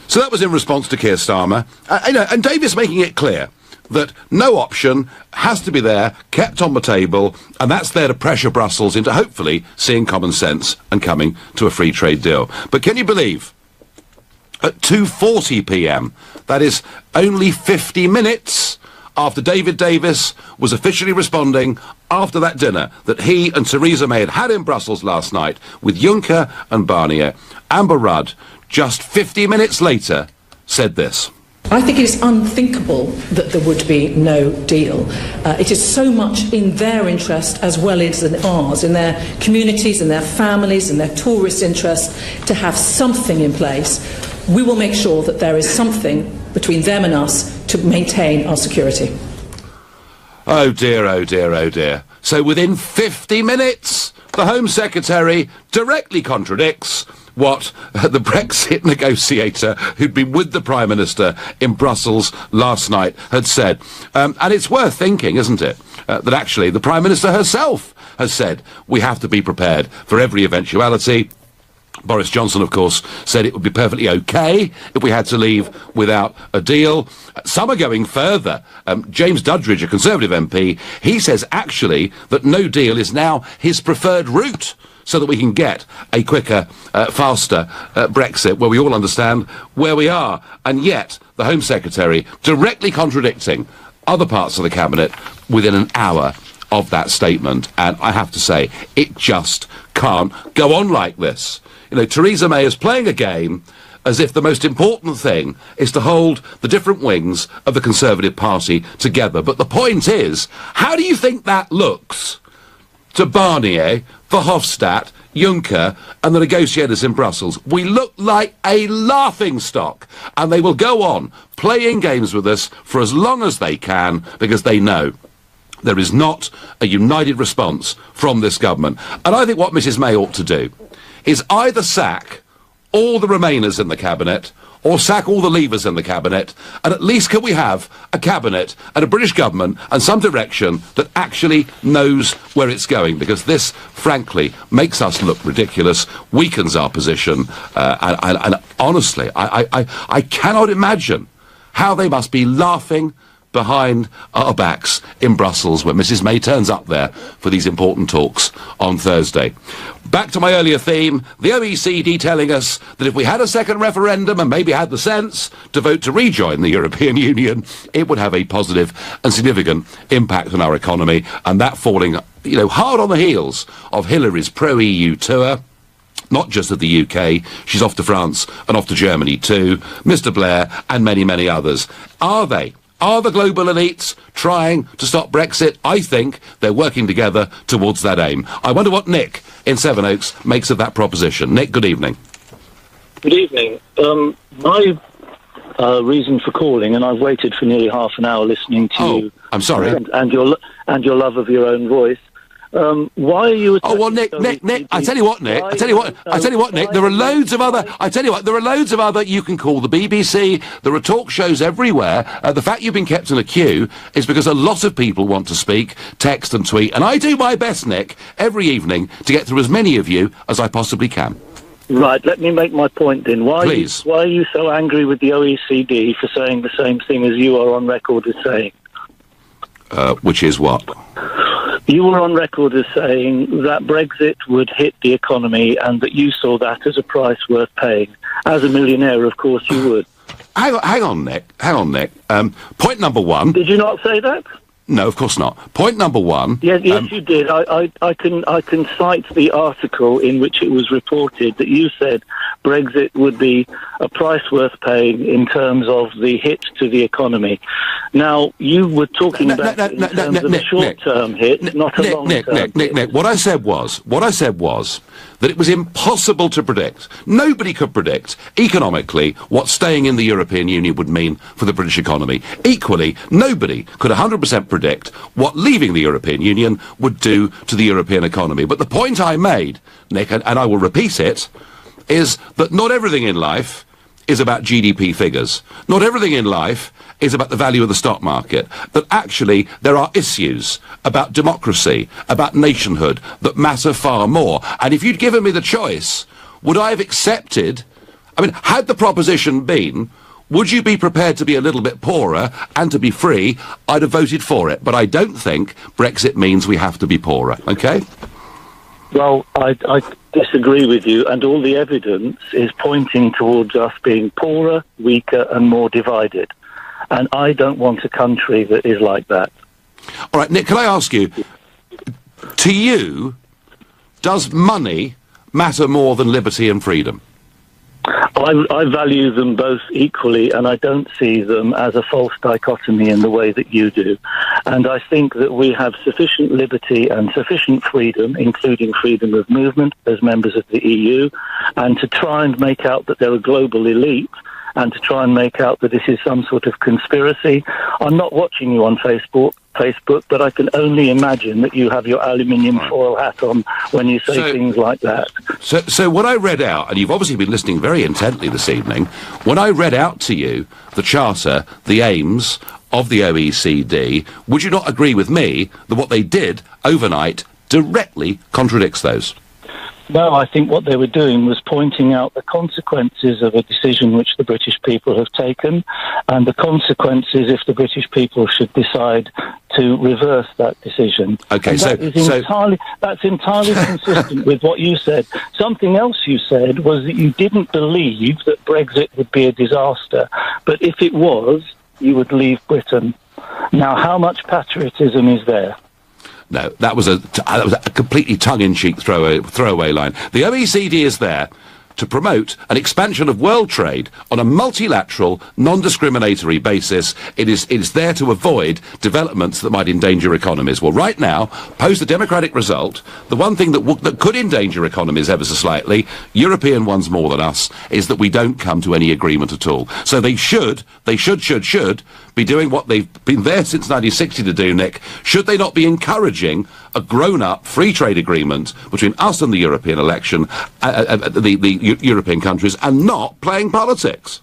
So that was in response to Keir Starmer. And Davis making it clear that no option has to be there, kept on the table, and that's there to pressure Brussels into hopefully seeing common sense and coming to a free trade deal. But can you believe, at 2:40 p.m, that is only 50 minutes after David Davis was officially responding after that dinner that he and Theresa May had in Brussels last night with Juncker and Barnier, Amber Rudd, just 50 minutes later, said this.
I think it is unthinkable that there would be no deal. It is so much in their interest as well as in ours, in their communities, in their families, in their tourist interest, to have something in place. We will make sure that there is something between them and us to maintain our security.
Oh dear, oh dear, oh dear. So within 50 minutes, the Home Secretary directly contradicts what the Brexit negotiator who'd been with the Prime Minister in Brussels last night had said. And it's worth thinking, isn't it, that actually the Prime Minister herself has said we have to be prepared for every eventuality. Boris Johnson, of course, said it would be perfectly okay if we had to leave without a deal. Some are going further. James Duddridge, a Conservative MP, he says actually that no deal is now his preferred route so that we can get a quicker, faster Brexit where we all understand where we are. And yet, the Home Secretary directly contradicting other parts of the Cabinet within an hour of that statement. And I have to say, it just can't go on like this. You know, Theresa May is playing a game as if the most important thing is to hold the different wings of the Conservative Party together. But the point is, how do you think that looks to Barnier, Verhofstadt, Juncker and the negotiators in Brussels? We look like a laughingstock, and they will go on playing games with us for as long as they can because they know there is not a united response from this government. And I think what Mrs May ought to do is either sack all the Remainers in the Cabinet or sack all the Leavers in the Cabinet, and at least can we have a Cabinet and a British government and some direction that actually knows where it's going, because this, frankly, makes us look ridiculous, weakens our position, and honestly, I cannot imagine how they must be laughing behind our backs in Brussels when Mrs May turns up there for these important talks on Thursday. Back to my earlier theme, the OECD telling us that if we had a second referendum and maybe had the sense to vote to rejoin the European Union, it would have a positive and significant impact on our economy, and that falling, you know, hard on the heels of Hillary's pro-EU tour. Not just of the UK, she's off to France and off to Germany too, Mr Blair and many, many others. Are the global elites trying to stop Brexit? I think they're working together towards that aim. I wonder what Nick in Sevenoaks makes of that proposition. Nick, good evening.
Good evening. My reason for calling, and I've waited for nearly half an hour listening to you.
I'm sorry.
And your love of your own voice. Why are you?
Oh well, Nick. I tell you what, Nick. I tell you what, Nick. There are loads of other. I tell you what. There are loads of other. You can call the BBC. There are talk shows everywhere. The fact you've been kept in a queue is because a lot of people want to speak, text, and tweet. And I do my best, Nick, every evening to get through as many of you as I possibly can.
Right. Let me make my point then. Why are you so angry with the OECD for saying the same thing as you are on record as saying?
Which is what?
You were on record as saying that Brexit would hit the economy and that you saw that as a price worth paying. As a millionaire, of course, you would.
Hang on, Nick. Point number one.
Did you not say that?
No, of course not. Point number one.
Yes, you did. I can cite the article in which it was reported that you said Brexit would be a price worth paying in terms of the hit to the economy. Now, you were talking about it in terms of a short-term hit, not a long-term hit.
Nick, what I said was that it was impossible to predict. Nobody could predict, economically, what staying in the European Union would mean for the British economy. Equally, nobody could 100% predict what leaving the European Union would do to the European economy. But the point I made, Nick, and I will repeat it, is that not everything in life is about GDP figures. Not everything in life is about the value of the stock market. That actually there are issues about democracy, about nationhood, that matter far more. And if you'd given me the choice, would I have accepted, I mean, had the proposition been, would you be prepared to be a little bit poorer and to be free? I'd have voted for it, but I don't think Brexit means we have to be poorer, okay?
Well, I disagree with you, and all the evidence is pointing towards us being poorer, weaker and more divided. And I don't want a country that is like that.
All right, Nick, can I ask you, to you, does money matter more than liberty and freedom?
I value them both equally, and I don't see them as a false dichotomy in the way that you do. And I think that we have sufficient liberty and sufficient freedom, including freedom of movement as members of the EU, and to try and make out that they're a global elite, and to try and make out that this is some sort of conspiracy. I'm not watching you on Facebook, but I can only imagine that you have your aluminium foil hat on when you say things like that.
So when I read out, and you've obviously been listening very intently this evening, when I read out to you the Charter, the aims of the OECD, would you not agree with me that what they did overnight directly contradicts those?
No, I think what they were doing was pointing out the consequences of a decision which the British people have taken, and the consequences if the British people should decide to reverse that decision.
Okay,
and that's entirely consistent with what you said. Something else you said was that you didn't believe that Brexit would be a disaster, but if it was, you would leave Britain. Now, how much patriotism is there?
No, that was a completely tongue-in-cheek throwaway line. The OECD is there to promote an expansion of world trade on a multilateral, non-discriminatory basis. It is there to avoid developments that might endanger economies. Well, right now, post the democratic result, the one thing that could endanger economies ever so slightly, European ones more than us, is that we don't come to any agreement at all. So they should be doing what they've been there since 1960 to do, Nick. Should they not be encouraging a grown-up free trade agreement between us and the European the European countries, and not playing politics?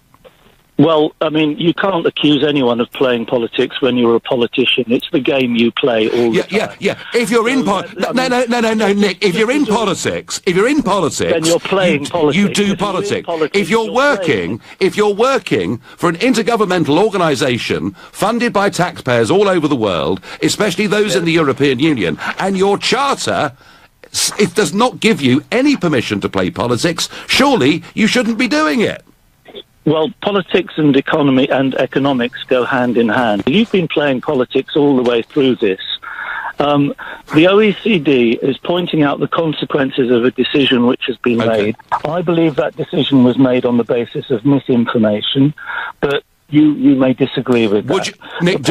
Well, I mean, you can't accuse anyone of playing politics when you're a politician. It's the game you play all the time.
Yeah. If you're in no, Nick. If you're in politics,
then you're playing politics.
You do politics. If you're working for an intergovernmental organisation funded by taxpayers all over the world, especially those in the European Union, and your charter, it does not give you any permission to play politics, surely you shouldn't be doing it.
Well, politics and economy and economics go hand in hand. You've been playing politics all the way through this. The OECD is pointing out the consequences of a decision which has been made. I believe that decision was made on the basis of misinformation, but you may disagree with that.
Nick,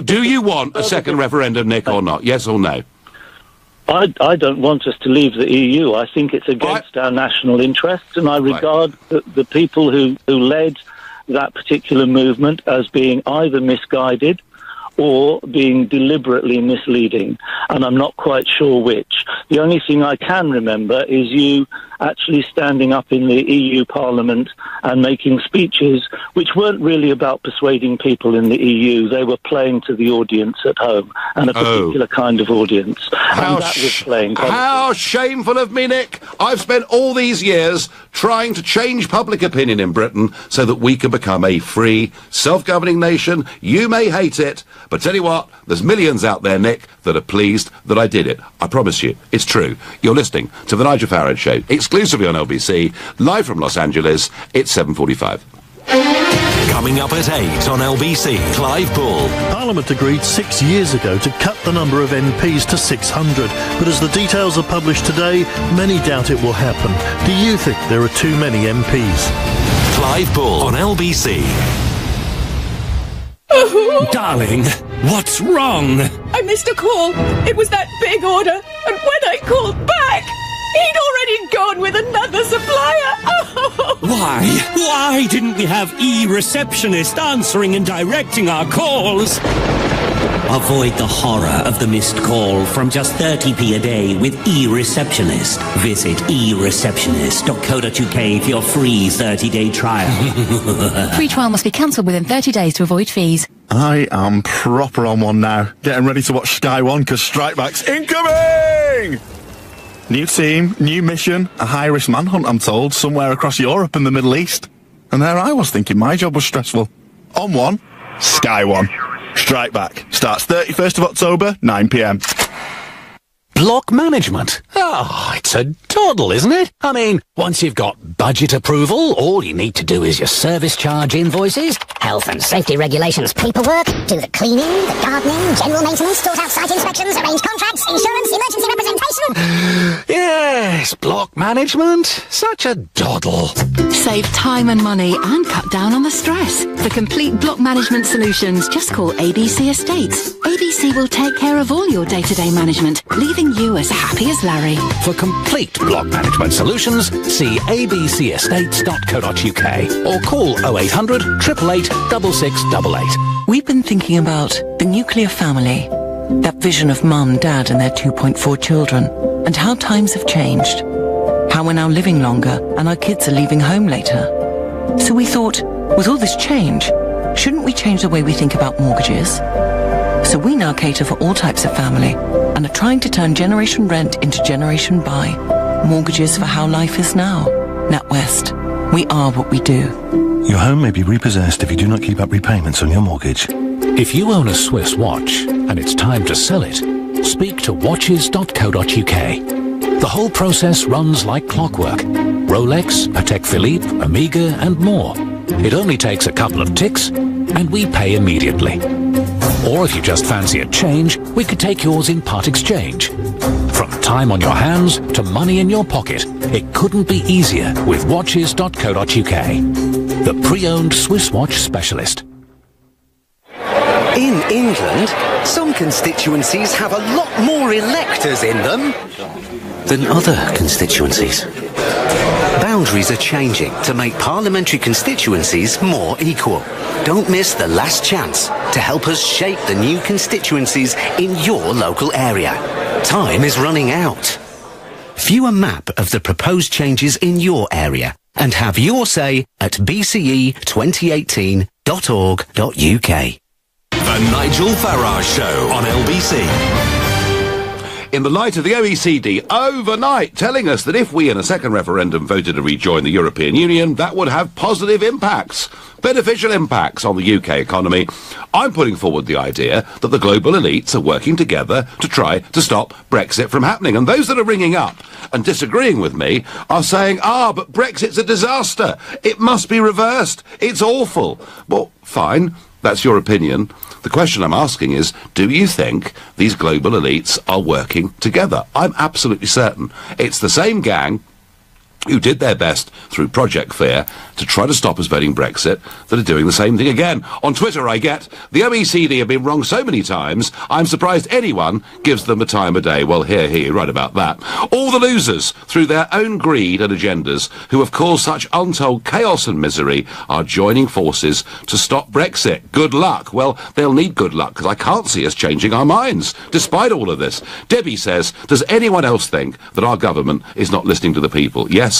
do you want a second referendum, Nick, or not? Yes or no?
I don't want us to leave the EU. I think it's against our national interests, and I regard the people who led that particular movement as being either misguided or being deliberately misleading, and I'm not quite sure which. The only thing I can remember is you actually standing up in the EU Parliament and making speeches which weren't really about persuading people in the EU. They were playing to the audience at home, and a particular kind of audience. And that was playing politics.
How shameful of me, Nick! I've spent all these years trying to change public opinion in Britain so that we can become a free, self-governing nation. You may hate it, but tell you what, there's millions out there, Nick, that are pleased that I did it. I promise you, it's true. You're listening to The Nigel Farage Show, exclusively on LBC, live from Los Angeles. It's 7:45.
Coming up at 8 on LBC, Clive Bull.
Parliament agreed 6 years ago to cut the number of MPs to 600, but as the details are published today, many doubt it will happen. Do you think there are too many MPs?
Clive Bull on LBC.
Darling, what's wrong?
I missed a call. It was that big order, and when I called back, he'd already gone with another supplier.
Why didn't we have e-receptionist answering and directing our calls? Avoid the horror of the missed call from just 30p a day with e-receptionist. Visit ereceptionist.co.uk for your free 30-day trial.
Free trial must be cancelled within 30 days to avoid fees.
I am proper on one now. Getting ready to watch Sky One because Strikeback's incoming! New team, new mission, a high-risk manhunt, I'm told, somewhere across Europe and the Middle East. And there I was thinking my job was stressful. On one, Sky One. Strike Back. Starts 31st of October, 9 p.m.
Block management? Oh, it's a doddle, isn't it? I mean, once you've got budget approval, all you need to do is your service charge invoices,
health and safety regulations paperwork, do the cleaning, the gardening, general maintenance, sort out site inspections, arrange contracts, insurance, emergency representation.
Yes, block management. Such a doddle.
Save time and money and cut down on the stress. For complete block management solutions, just call ABC Estates. ABC will take care of all your day-to-day management, leaving you as happy as Larry.
For complete block management solutions, see abcestates.co.uk or call 0800 888 6688.
We've been thinking about the nuclear family, that vision of mum, dad and their 2.4 children, and how times have changed. How we're now living longer and our kids are leaving home later. So we thought, with all this change, shouldn't we change the way we think about mortgages? So we now cater for all types of family and are trying to turn Generation Rent into Generation Buy. Mortgages for how life is now. NatWest. We are what we do.
Your home may be repossessed if you do not keep up repayments on your mortgage.
If you own a Swiss watch and it's time to sell it, speak to watches.co.uk. The whole process runs like clockwork. Rolex, Patek Philippe, Omega and more. It only takes a couple of ticks and we pay immediately. Or if you just fancy a change, we could take yours in part exchange. From time on your hands to money in your pocket, it couldn't be easier with watches.co.uk. The pre-owned Swiss watch specialist.
In England, some constituencies have a lot more electors in them than other constituencies. Boundaries are changing to make parliamentary constituencies more equal. Don't miss the last chance to help us shape the new constituencies in your local area. Time is running out. View a map of the proposed changes in your area and have your say at bce2018.org.uk.
The Nigel Farage Show on LBC.
In the light of the OECD overnight telling us that if we in a second referendum voted to rejoin the European Union, that would have positive impacts, beneficial impacts on the UK economy, I'm putting forward the idea that the global elites are working together to try to stop Brexit from happening. And those that are ringing up and disagreeing with me are saying, but Brexit's a disaster. It must be reversed. It's awful. Well, fine. That's your opinion. The question I'm asking is, do you think these global elites are working together? I'm absolutely certain. It's the same gang who did their best through Project Fear to try to stop us voting Brexit that are doing the same thing again. On Twitter I get, the OECD have been wrong so many times, I'm surprised anyone gives them the time of day. Well, here, right about that. All the losers, through their own greed and agendas, who have caused such untold chaos and misery, are joining forces to stop Brexit. Good luck. Well, they'll need good luck, because I can't see us changing our minds, despite all of this. Debbie says, does anyone else think that our government is not listening to the people? Yes,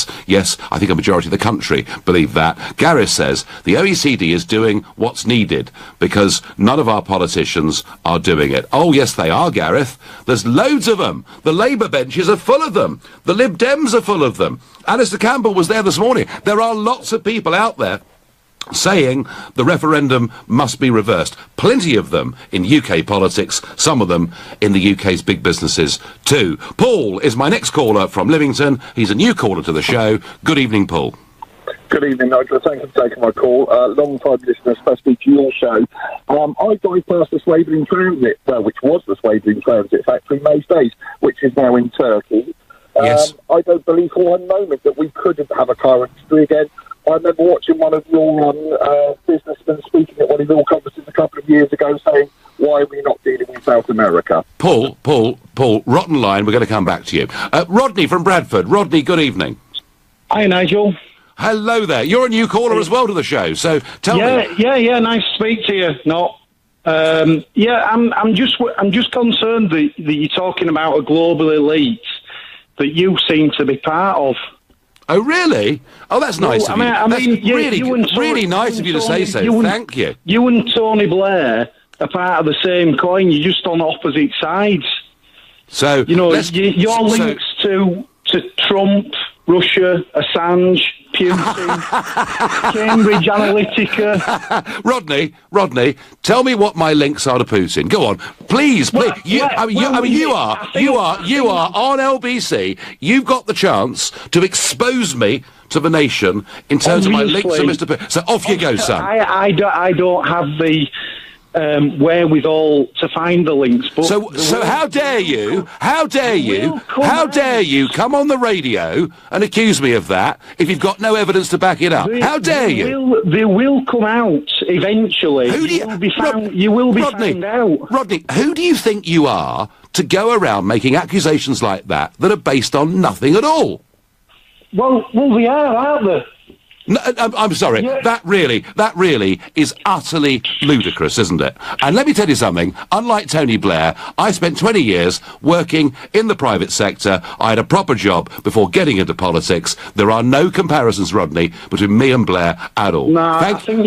I think a majority of the country believe that. Gareth says the OECD is doing what's needed because none of our politicians are doing it. Oh, yes, they are, Gareth. There's loads of them. The Labour benches are full of them. The Lib Dems are full of them. Alistair Campbell was there this morning. There are lots of people out there saying the referendum must be reversed. Plenty of them in UK politics, some of them in the UK's big businesses too. Paul is my next caller from Livington. He's a new caller to the show. Good evening, Paul.
Good evening, Nigel. Thank you for taking my call. Long-time listener, especially to your show. I drive past the Swabian Transit, which was the Swabian Transit factory most days, which is now in Turkey.
Yes.
I don't believe for one moment that we could have a car industry again. I remember watching one of your businessmen speaking at one of your conferences a couple of years ago saying, why are we not dealing with South America?
Paul, rotten line, we're going to come back to you. Rodney from Bradford. Rodney, good evening.
Hi, Nigel.
Hello there. You're a new caller as well to the show, so tell me.
Yeah, nice to speak to you. I'm just concerned that you're talking about a global elite that you seem to be part of.
Oh, really? Oh, that's nice of you. Really nice of you to say so. Thank you.
You and Tony Blair are part of the same coin. You're just on opposite sides.
So,
your links to Trump, Russia, Assange, Putin, Cambridge Analytica.
Rodney, tell me what my links are to Putin. Go on, please. You are on LBC. You've got the chance to expose me to the nation in terms of my links to Mr. Putin. So off you go, son.
I don't have the wherewithal to find the links. But
so how dare you come on the radio and accuse me of that if you've got no evidence to back it up? How dare you?
They will come out eventually. You will be found out.
Rodney, who do you think you are to go around making accusations like that are based on nothing at all?
Well, they are, aren't they?
No, I'm sorry. Yeah. That really is utterly ludicrous, isn't it? And let me tell you something. Unlike Tony Blair, I spent 20 years working in the private sector. I had a proper job before getting into politics. There are no comparisons, Rodney, between me and Blair at all.
No, I think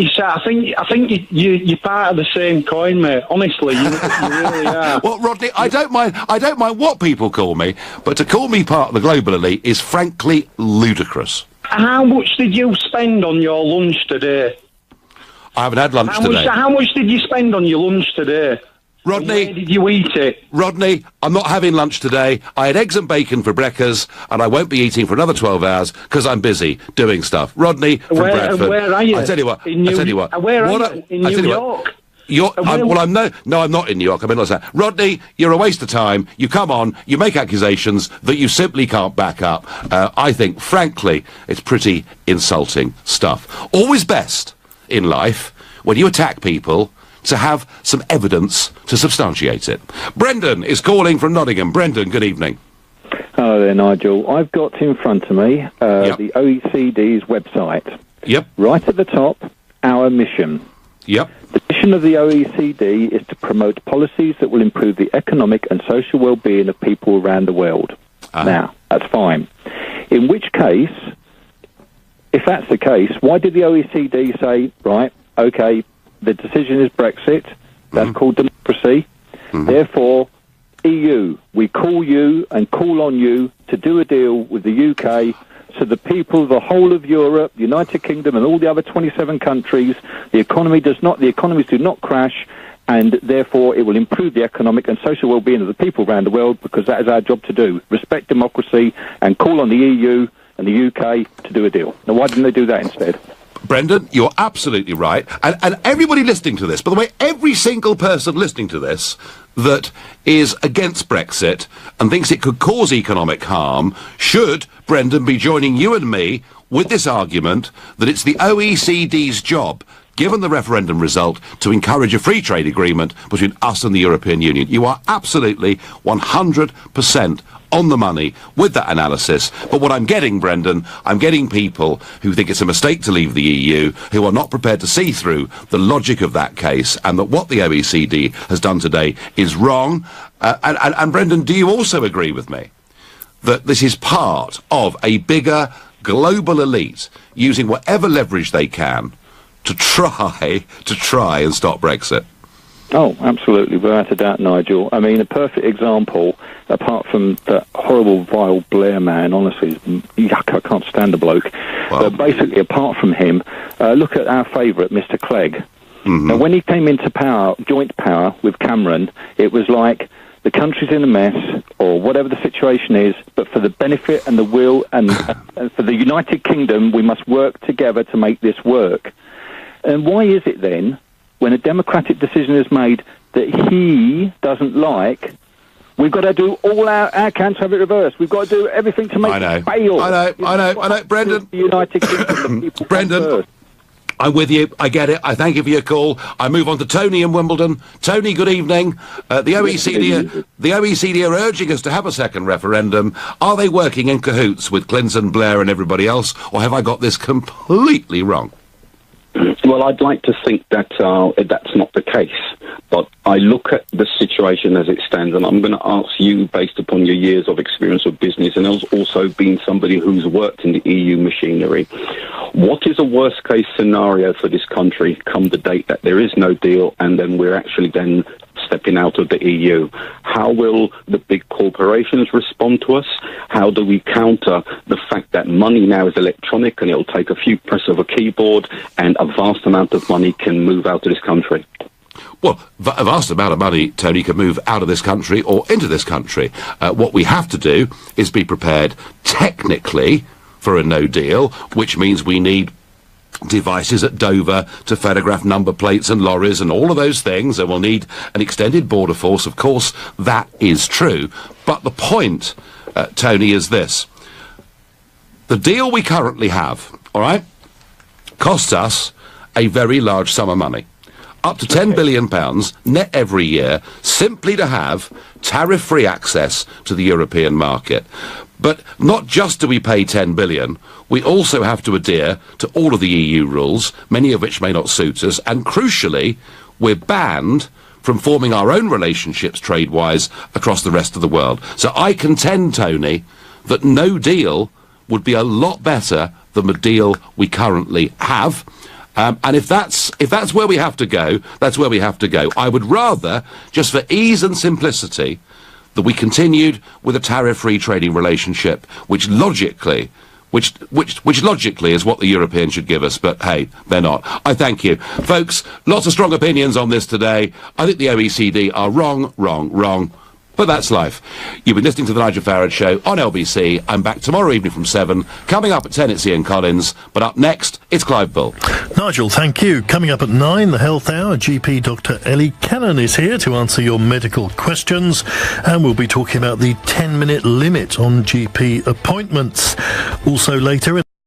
you're part of the same coin, mate. Honestly, you really are.
Well, Rodney, I don't mind what people call me, but to call me part of the global elite is frankly ludicrous.
How much did you spend on your lunch today?
I haven't had lunch today.
How much did you spend on your lunch today?
Rodney,
where did you eat it?
Rodney, I'm not having lunch today. I had eggs and bacon for breakfast, and I won't be eating for another 12 hours because I'm busy doing stuff. Rodney from Bradford.
Where are you?
I tell you what.
Where are you? In New York?
I'm not in New York. I'm in Los Angeles. Rodney, you're a waste of time. You come on, you make accusations that you simply can't back up. I think, frankly, it's pretty insulting stuff. Always best in life, when you attack people, to have some evidence to substantiate it. Brendan is calling from Nottingham. Brendan, good evening.
Hello there, Nigel. I've got in front of me the OECD's website.
Yep.
Right at the top, our mission.
Yep.
The mission of the OECD is to promote policies that will improve the economic and social well-being of people around the world. Now, that's fine. In which case, if that's the case, why did the OECD say, right, okay, the decision is Brexit, that's called democracy, therefore, EU, we call you and call on you to do a deal with the UK so the people, the whole of Europe, the United Kingdom and all the other 27 countries, the economies do not crash, and therefore it will improve the economic and social well-being of the people around the world, because that is our job to do. Respect democracy and call on the EU and the UK to do a deal. Now, why didn't they do that instead?
Brendan, you're absolutely right. And everybody listening to this, by the way, every single person listening to this that is against Brexit and thinks it could cause economic harm should, Brendan, be joining you and me with this argument that it's the OECD's job, given the referendum result, to encourage a free trade agreement between us and the European Union. You are absolutely 100% on the money with that analysis. But what I'm getting, Brendan, I'm getting people who think it's a mistake to leave the EU, who are not prepared to see through the logic of that case, and that what the OECD has done today is wrong. And Brendan, do you also agree with me that this is part of a bigger global elite using whatever leverage they can to try and stop Brexit?
Oh, absolutely, without a doubt, Nigel. I mean, a perfect example, apart from that horrible, vile Blair man, honestly, yuck, I can't stand the bloke. But basically, apart from him, look at our favourite, Mr. Clegg. Now, when he came into power, joint power with Cameron, it was like the country's in a mess, or whatever the situation is, but for the benefit and the will and for the United Kingdom, we must work together to make this work. And why is it then, when a democratic decision is made that he doesn't like, we've got to do all our can to have it reversed. We've got to do everything to make it fail.
I know, Brendan.
The United Kingdom, the people
Brendan, I'm with you. I get it. I thank you for your call. I move on to Tony in Wimbledon. Tony, good evening. The OECD are urging us to have a second referendum. Are they working in cahoots with Clinton, Blair and everybody else, or have I got this completely wrong?
Well, I'd like to think that that's not the case, but I look at the situation as it stands, and I'm going to ask you, based upon your years of experience of business, and also being somebody who's worked in the EU machinery, what is a worst-case scenario for this country come the date that there is no deal, and then we're actually then stepping out of the EU. How will the big corporations respond to us? How do we counter the fact that money now is electronic and it'll take a few press of a keyboard and a vast amount of money can move out of this country?
Well, a vast amount of money, Tony, can move out of this country or into this country. What we have to do is be prepared technically for a no deal, which means we need devices at Dover to photograph number plates and lorries and all of those things, and we'll need an extended border force. Of course, that is true. But the point, Tony, is this. The deal we currently have, all right, costs us a very large sum of money. Up to £10 billion net every year, simply to have tariff-free access to the European market. But not just do we pay £10 billion, we also have to adhere to all of the EU rules, many of which may not suit us, and crucially, we're banned from forming our own relationships trade-wise across the rest of the world. So I contend, Tony, that no deal would be a lot better than the deal we currently have. And if that's where we have to go, that's where we have to go. I would rather, just for ease and simplicity, that we continued with a tariff-free trading relationship, which logically is what the Europeans should give us, but hey, they're not. I thank you. Folks, lots of strong opinions on this today. I think the OECD are wrong. But that's life. You've been listening to the Nigel Farage Show on LBC. I'm back tomorrow evening from 7. Coming up at 10, it's Ian Collins. But up next, it's Clive Bull.
Nigel, thank you. Coming up at 9, the Health Hour, GP Dr. Ellie Cannon is here to answer your medical questions. And we'll be talking about the 10-minute limit on GP appointments. Also later...